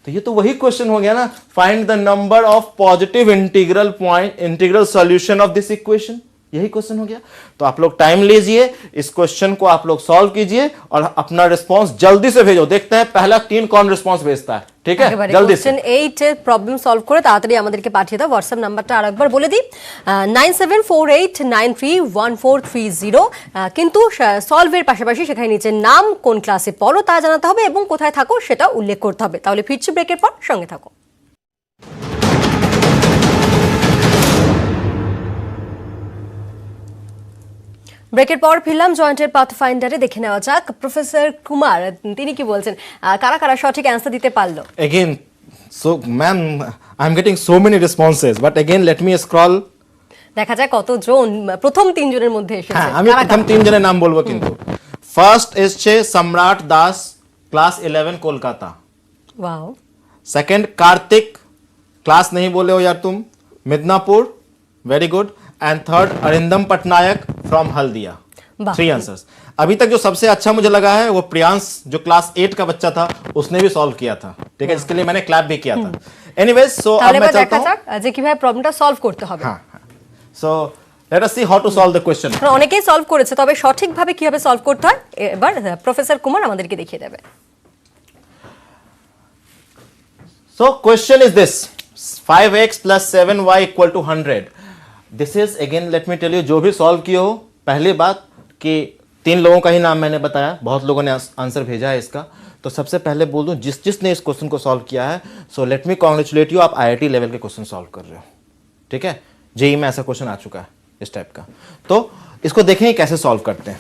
तो ये तो वही क्वेश्चन हो गया ना, find the number of positive integral point, integral solution of this equation. यही क्वेश्चन हो गया। तो आप लोग टाइम लीजिए, इस क्वेश्चन को आप लोग सॉल्व कीजिए और अपना रिस्पांस जल्दी से भेजो। देखते हैं पहला 3 कौन रिस्पांस भेजता है। ठीक है, जल्दी से। क्वेश्चन 8 এর প্রবলেম সলভ করে তাড়াতাড়ি আমাদেরকে পাঠিয়ে দাও। হোয়াটসঅ্যাপ নাম্বারটা আরেকবার বলে দিই, 9748931430। কিন্তু সলভের পাশাপাশি সেখানে নিচে নাম, কোন ক্লাসে পড়ো তা জানাতে হবে এবং কোথায় থাকো সেটা উল্লেখ করতে হবে। তাহলে ফিরছি ব্রেকের পর, সঙ্গে থাকো। ব্রেকের পর ফিরলাম জয়েন্টের পাথফাইন্ডারে। দেখে নেওয়া যাক প্রফেসর কুমার তিনি কি বলছেন, কারা কারা সঠিক অ্যান্সার দিতে পারলো। Again, so ma'am, I'm getting so many responses, but again let me scroll. দেখা যায় কতজন প্রথম 3 জনের মধ্যে এসেছে। হ্যাঁ, আমি প্রথম 3 জনের নাম বলবো কিন্তু। ফার্স্ট এসছে সম্রাট Das, class 11 Kolkata. Wow. Second Kartik, class नहीं बोले हो यार तुम, Midnapore, very good. And third Arindam Patnaik from Haldia. 3 answers. अभी तक जो सबसे अच्छा मुझे लगा है वो प्रियांश, जो क्लास 8 का बच्चा था, उसने भी सॉल्व किया था। ठीक है, इसके लिए मैंने क्लैप भी किया था। एनीवेज, सो अब मैं चलता हूं যে কিভাবে প্রবলেমটা সলভ করতে হবে। हां, so let us see how to solve the question. অনেকেই সলভ করেছে, তবে সঠিকভাবে কিভাবে সলভ করতে হয় এবার প্রফেসর কুমার আমাদেরকে দেখিয়ে দেবে। So question is this, 5x plus 7y equal to 100. This is again let me tell you, जो भी सॉल्व किए हो, पहली बात कि 3 लोगों का ही नाम मैंने बताया, बहुत लोगों ने आंसर भेजा है इसका। तो सबसे पहले बोल दूं, जिसने इस क्वेश्चन को सॉल्व किया है, so let me congratulate you, आप आईआईटी लेवल के क्वेश्चन सॉल्व कर रहे हो। ठीक है, जेईई में ऐसा क्वेश्चन आ चुका है इस टाइप का। तो इसको देखें कैसे सॉल्व करते हैं।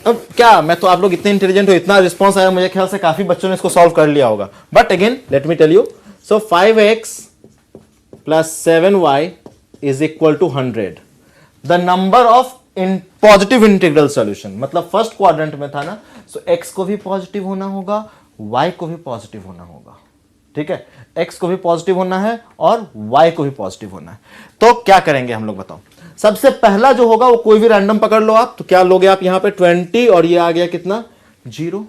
अब क्या मैं तो आप लोग इतने इंटेलिजेंट हो, इतना रिस्पॉन्स आया, मुझे ख्याल से काफी बच्चों ने इसको सॉल्व कर लिया होगा। But again let me tell you, so 5x plus 7y is equal to 100। The number of in positive integral solution, मतलब फर्स्ट क्वाड्रेंट में था ना, सो x को भी पॉजिटिव होना होगा, y को भी पॉजिटिव होना होगा। ठीक है, x को भी पॉजिटिव होना है और y को भी पॉजिटिव होना है। तो क्या करेंगे हम लोग, बताओ। सबसे पहला जो होगा वो कोई भी रैंडम पकड़ लो आप, तो क्या लोगे आप यहां पे 20 और ये आ गया कितना 0,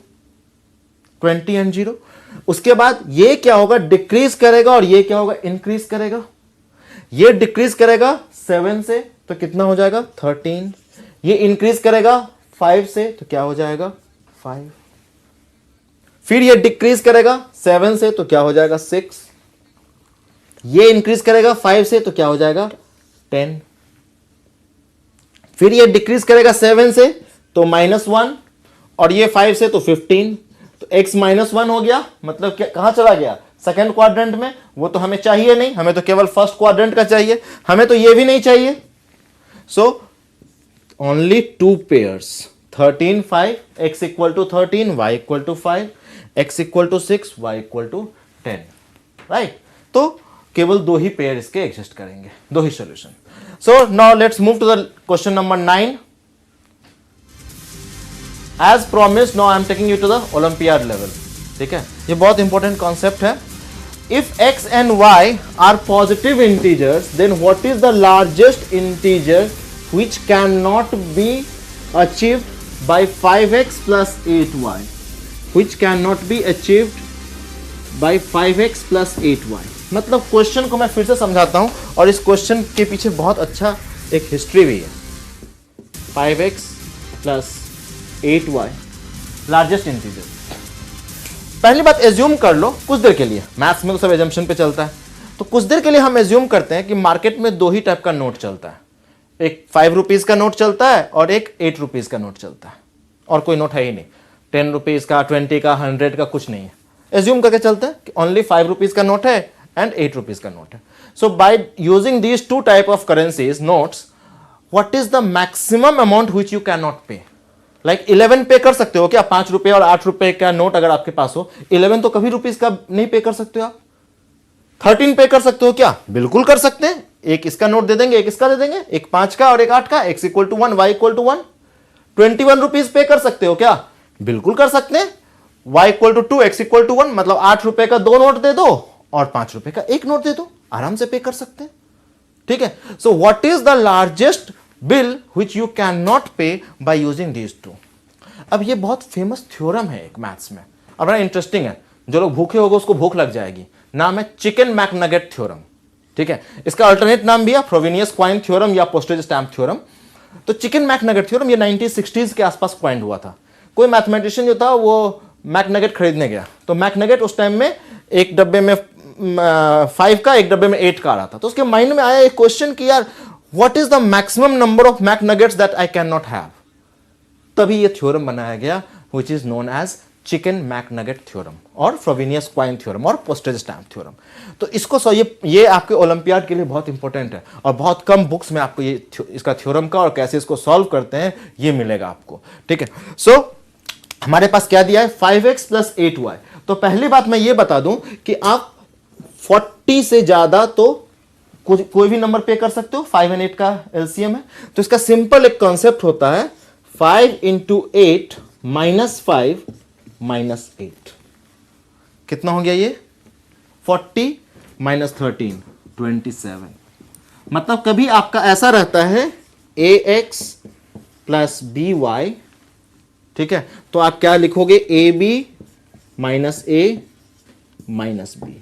20 एंड 0। उसके बाद ये क्या होगा, डिक्रीज करेगा और ये क्या होगा, इंक्रीज करेगा। ये डिक्रीज करेगा 7 से तो कितना हो जाएगा 13, ये इंक्रीज करेगा 5 से तो क्या हो जाएगा 5, फिर ये डिक्रीज करेगा 7 से तो क्या हो जाएगा 6, ये इंक्रीज करेगा 5 से तो क्या हो जाएगा 10, फिर ये डिक्रीज करेगा 7 से तो -1 और ये 5 से तो 15, तो x -1 हो गया। मतलब क्या, कहां चला गया, सेकेंड क्वाड्रेंट में। वो तो हमें चाहिए नहीं, हमें तो केवल फर्स्ट क्वाड्रेंट का चाहिए, हमें तो ये भी नहीं चाहिए। So only 2 pairs, 13 5, x equal to 13, y equal to 5, x equal to 6, y equal to 10, right. तो केवल 2 ही पेयर इसके एग्जिस्ट करेंगे, 2 ही solution. So now let's move to the question number 9। As promised, now I am taking you to the Olympiad level. ठीक है, ये बहुत इंपॉर्टेंट कॉन्सेप्ट है। If x and y are positive integers, then what is the largest integer which cannot be achieved by 5x plus 8y? Which cannot be achieved by 5x plus 8y? मतलब question को मैं फिर से समझाता हूं और इस क्वेश्चन के पीछे बहुत अच्छा एक हिस्ट्री भी है। 5x plus 8y largest integer. पहली बात एज्यूम कर लो कुछ देर के लिए, मैथ्स में तो सब एजम्पशन पे चलता है, तो कुछ देर के लिए हम एज्यूम करते हैं कि मार्केट में 2 ही टाइप का नोट चलता है, एक 5 रुपीज का नोट चलता है और एक 8 रुपीज का नोट चलता है, और कोई नोट है ही नहीं। 10 रुपीज का, 20 का, 100 का कुछ नहीं है। एज्यूम करके चलते हैं कि ओनली 5 रुपीज का नोट है एंड 8 रुपीज का नोट है। So by using these 2 type of currencies notes, what is the maximum amount which you can not pay? Like 11 pay कर सकते हो क्या? 5 रुपए और 8 रुपए का नोट अगर आपके पास हो, 11 तो कभी रुपीज का नहीं पे कर सकते हो आप। 13 पे कर सकते हो क्या? बिल्कुल कर सकते हैं। एक इसका नोट दे देंगे, एक इसका दे देंगे, एक 5 का और एक 8 का, x equal to 1, y equal to 1। 21 rupees pay कर सकते हो क्या? बिल्कुल कर सकते हैं। y equal to 2, x equal to 1, मतलब 8 रुपए का 2 नोट दे दो और 5 रुपए का 1 नोट दे दो, आराम से पे कर सकते हैं। ठीक है, so what is the largest bill which you can not पे बाय यूजिंग दीज 2? अब ये बहुत फेमस थ्योरम है एक मैथ्स में, अब बड़ा इंटरेस्टिंग है। जो लोग भूखे होंगे उसको भूख लग जाएगी। नाम है चिकन मैकनगेट थ्योरम। ठीक है, इसका अल्टरनेट नाम भी है फ्रोविनियस क्वाइन थ्योरम या पोस्टेज स्टैम्प थ्योरम। तो चिकन मैकनगेट थ्योरम ये 1960s के आसपास क्वाइन हुआ था। कोई मैथमेटिशियन जो था वो मैकनगेट खरीदने गया, तो मैकनगेट उस टाइम में एक डब्बे में 5 का, एक डब्बे में 8 का आ रहा था। तो उसके माइंड में आया एक क्वेश्चन कि यार what is the maximum number of McNuggets that I can not have. तभी ये थ्योरम बनाया गया which is known as chicken McNugget theorem और फ्रोविनियस क्वाइन थ्योरम और पोस्टेज स्टैम्प थ्योरम। तो इसको ये आपके ओलंपियाड के लिए बहुत इंपॉर्टेंट है और बहुत कम बुक्स में आपको ये इसका थ्योरम का और कैसे इसको सॉल्व करते हैं ये मिलेगा आपको। ठीक है, सो हमारे पास क्या दिया है 5x प्लस 8y। तो पहली बात मैं ये बता दूं कि आप 40 से ज्यादा तो कोई भी नंबर पे कर सकते हो। 5 और 8 का एलसीएम है, तो इसका सिंपल एक कॉन्सेप्ट होता है 5 into 8 minus 5 minus 8। कितना हो गया ये? 40 minus 13 27। मतलब कभी आपका ऐसा रहता है ax प्लस by, ठीक है, तो आप क्या लिखोगे? ab minus a minus b,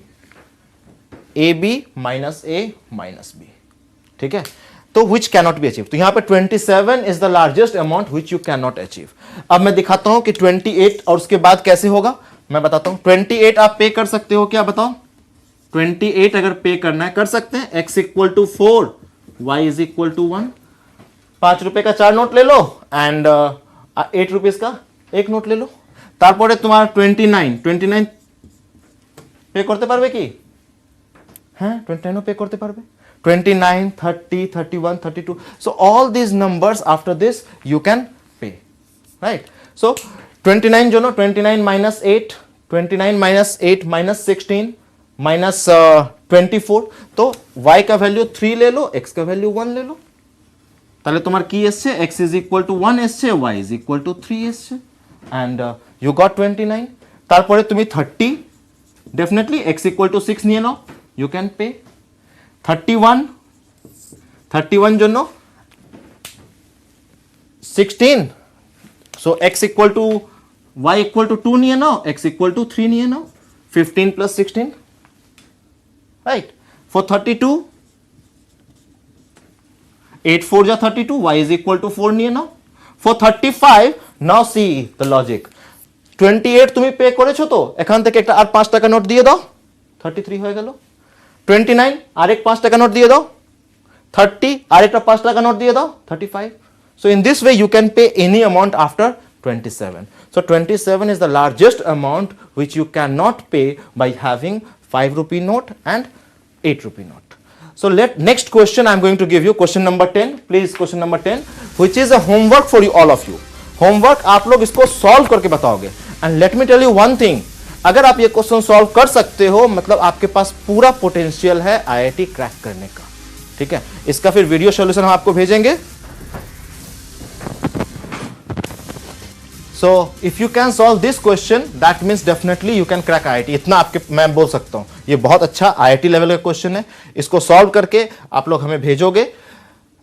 ab minus a minus b। ठीक है, तो which cannot be achieved। तो यहां पे 27 is the largest amount which you cannot achieve। अब मैं दिखाता हूं कि 28 और उसके बाद कैसे होगा, मैं बताता हूं। 28 आप पे कर सकते हो क्या? बताओ। 28 अगर पे करना है कर सकते हैं। x equal to 4, y is equal to 1। 5 रुपए का 4 नोट ले लो एंड 8 रुपीज का 1 नोट ले लो। तारपरे तुम्हारा 29 पे करते पारबे कि? হ্যাঁ 29 पे करते पारबे। 29, 30, 31, 32. So all these numbers after this you can pay, right? So 29 जो ना 29 minus 8, 29 minus 8 minus 16 minus 24 তো y का वैल्यू 3 ले लो x का वैल्यू 1 ले लो তাহলে তোমার কি এসছে x is equal to 1 এসছে y is equal to 3 এসছে and you got 29 তারপরে তুমি 30 definitely x equal to 6 নিয়ে নাও you can pay 31 জন্য 16 so x equal to y equal to 2 নিয়ে নাও x equal to 3 নিয়ে নাও 15 plus 16 right for 32 8 4 ja 32 y is equal to 4 নিয়ে নাও for 35 now see the logic 28 তুমি pay করেছো তো এখান থেকে একটা আর 5 টাকা নোট দিয়ে দাও 33 হয়ে গেল 29 আরেক 5 টাকা নোট দিয়ে দাও 30 আরেকটা 5 টাকা নোট দিয়ে দাও 35 so in this way you can pay any amount after 27 so 27 is the largest amount which you cannot pay by having 5 rupee note and 8 rupee note so next question I'm going to give you question number 10 please question number 10 which is a homework for you all of you homework आप लोग इसको solve करके बताओगे and let me tell you one thing अगर आप ये question solve कर सकते हो मतलब आपके पास पूरा पोटेंशियल है आईआईटी क्रैक करने का ठीक है इसका फिर वीडियो सॉल्यूशन हम आपको भेजेंगे so if you can solve this question that means definitely you can crack IIT इतना आपके मैं बोल सकता हूं ये बहुत अच्छा IIT लेवल का क्वेश्चन है इसको सॉल्व करके आप लोग हमें भेजोगे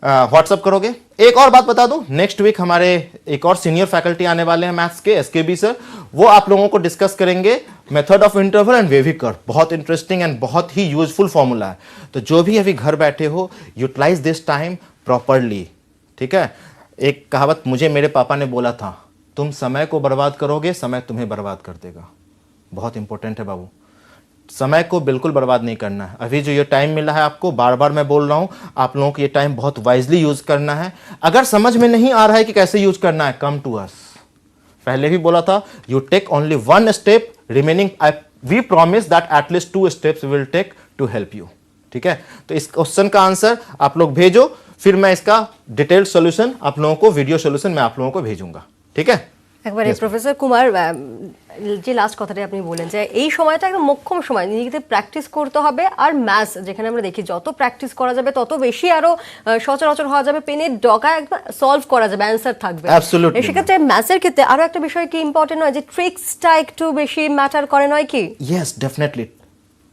व्हाट्सअप करोगे एक और बात बता दूं नेक्स्ट वीक हमारे एक और सीनियर फैकल्टी आने वाले हैं मैथ्स के एसकेबी सर वो आप लोगों को डिस्कस करेंगे method of interval and wavy curve बहुत इंटरेस्टिंग एंड बहुत ही यूजफुल फॉर्मूला है तो जो भी अभी घर बैठे हो यूटिलाइज दिस टाइम प्रॉपरली ठीक है एक कहावत मुझे मेरे पापा ने बोला था तुम समय को बर्बाद करोगे समय तुम्हें बर्बाद कर देगा बहुत इंपॉर्टेंट है बाबू समय को बिल्कुल बर्बाद नहीं करना है अभी जो ये टाइम मिला है आपको बार बार मैं बोल रहा हूं आप लोगों को ये टाइम बहुत वाइजली यूज करना है अगर समझ में नहीं आ रहा है कि कैसे यूज करना है कम टू अस पहले भी बोला था you take only one step remaining we promise that at least 2 steps will take to help you ठीक है तो इस क्वेश्चन का आंसर आप लोग भेजो फिर मैं इसका डिटेल्ड सॉल्यूशन आप लोगों को वीडियो सॉल्यूशन मैं आप लोगों को भेजूंगा ঠিক আছে একবারে প্রফেসর কুমার যে লাস্ট কথাটা আপনি বলেন যে এই সময়টা একদম মোক্ষম সময় নিজেকে প্র্যাকটিস করতে হবে আর ম্যাথস যেখানে আমরা দেখি যত প্র্যাকটিস করা যাবে তত বেশি আরো সচরাচর হওয়া যাবে পেনের ডগা একদম সলভ করা যাবে অ্যানসার থাকবে অ্যাবসলিউটলি সেক্ষেত্রে ম্যাথসের ক্ষেত্রে আরো একটা বিষয় কি ইম্পর্টেন্ট নয় যে ট্রিক্সটা একটু বেশি ম্যাটার করে নয় কি yes definitely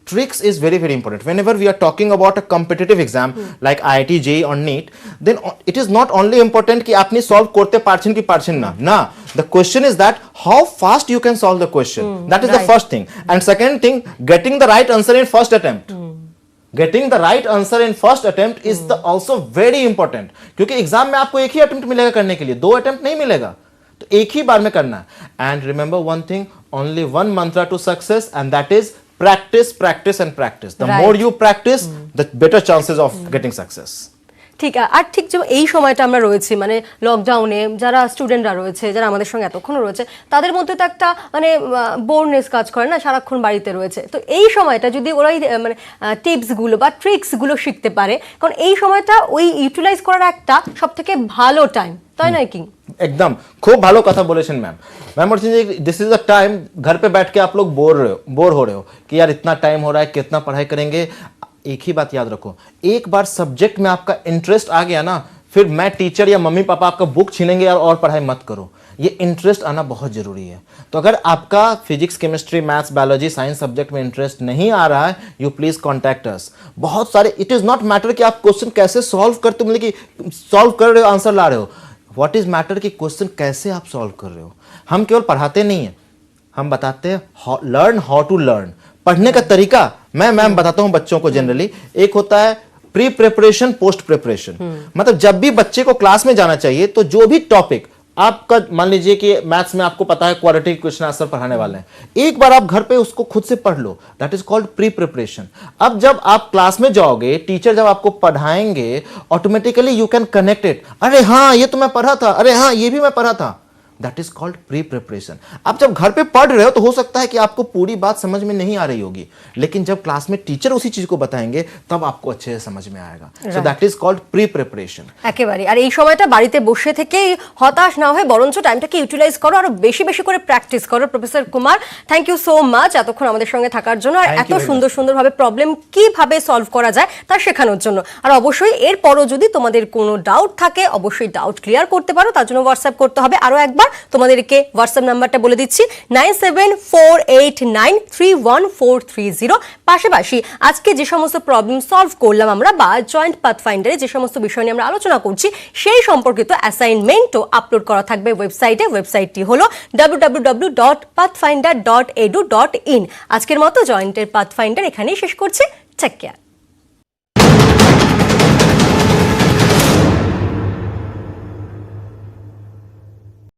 tricks is very very important whenever we are talking about a competitive exam like IIT JEE or NEET then it is not only important ki apni solve korte parchen ki parchen na the question is that how fast you can solve the question that is the first thing and second thing getting the right answer in first attempt getting the right answer in first attempt is the also very important क्योंकि exam में आपको एक ही attempt मिलेगा करने के लिए 2 attempt नहीं मिलेगा तो एक ही बार में करना है and remember one thing only one mantra to success and that is practice practice and practice the more you practice the better chances of getting success ঠিক আর ঠিক যে এই সময়টা আমরা রয়েছি মানে লকডাউনে যারা স্টুডেন্টরা রয়েছে যারা আমাদের সঙ্গে এতক্ষণ রয়েছে তাদের মধ্যে তো একটা মানে বোরনেস কাজ করে না সারাক্ষণ বাড়িতে রয়েছে তো এই সময়টা যদি ওরা মানে টিপসগুলো বা ট্রিক্সগুলো শিখতে পারে কারণ এই সময়টা ওই ইউটিলাইজ করার একটা সবথেকে ভালো টাইম তাই নয় কি एकदम खूब ভালো কথা বলেছেন मैम मैम और दिस इज अ टाइम घर पे बैठ के आप लोग बोर हो रहे हो कि यार इतना टाइम हो रहा है कितना पढ़ाई करेंगे एक ही बात याद रखो एक बार सब्जेक्ट में आपका इंटरेस्ट आ गया ना फिर मैं टीचर या मम्मी पापा आपका बुक छीनेंगे यार और पढ़ाई मत करो ये इंटरेस्ट आना बहुत जरूरी है तो अगर आपका physics chemistry maths biology science subject में इंटरेस्ट नहीं आ रहा है यू प्लीज कॉन्टैक्ट अस बहुत सारे इट इज नॉट मैटर कि आप क्वेश्चन कैसे सॉल्व करते हो मतलब कि सॉल्व कर रहे हो आंसर ला रहे हो व्हाट इज मैटर कि क्वेश्चन कैसे आप सॉल्व कर रहे हो हम केवल पढ़ाते नहीं है हम बताते हैं लर्न हाउ टू लर्न पढ़ने का तरीका मैं मैम बताता हूं बच्चों को जनरली एक होता है प्री प्रिपरेशन पोस्ट प्रिपरेशन मतलब जब भी बच्चे को क्लास में जाना चाहिए तो जो भी टॉपिक आपका मान लीजिए कि मैथ्स में आपको पता है क्वाड्रेटिक क्वेश्चन आंसर पढ़ाने वाले हैं एक बार आप घर पे उसको खुद से पढ़ लो that is called pre preparation अब जब आप क्लास में जाओगे टीचर जब आपको पढ़ाएंगे automatically you can connect it अरे हाँ ये तो मैं पढ़ा था अरे हाँ ये भी मैं पढ़ा था that is called pre preparation. आप जब घर पे पढ़ रहे हो तो हो सकता है कि आपको पूरी बात समझ में नहीं आ रही होगी, लेकिन जब क्लास में टीचर उसी चीज को बताएंगे तब आपको अच्छे से समझ में आएगा। सो that is called pre preparation. একেবারে। আর এই সময়টা বাড়িতে বসে থেকে হতাশ না হয়ে বরঞ্চ টাইমটাকে ইউটিলাইজ করো, আরো বেশি বেশি করে প্র্যাকটিস করো। Professor Kumar, thank you so much এতক্ষণ আমাদের সঙ্গে থাকার জন্য আর Thank এত you very সুন্দর সুন্দরভাবে প্রবলেম কিভাবে সলভ করা যায় তা শেখানোর জন্য। আর অবশ্যই এরপরও যদি তোমাদের কোনো ডাউট থাকে অবশ্যই ডাউট ক্লিয়ার করতে পারো, তার জন্য হোয়াটসঅ্যাপ করতে হবে। আরো একবার তোমাদেরকে হোয়াটসঅ্যাপ নাম্বারটা বলে দিচ্ছি 9748931430। পাশাপাশি আজকে যে সমস্ত প্রবলেম সলভ করলাম আমরা বা জয়েন্ট পাথফাইন্ডারে যে সমস্ত বিষয় নিয়ে আমরা আলোচনা করছি সেই সম্পর্কিত অ্যাসাইনমেন্টও আপলোড করা থাকবে ওয়েবসাইটে। ওয়েবসাইটটি হলো www.pathfinder.edu.in। আজকের মতো জয়েন্টের পাথফাইন্ডার এখানেই শেষ করছি। Take care.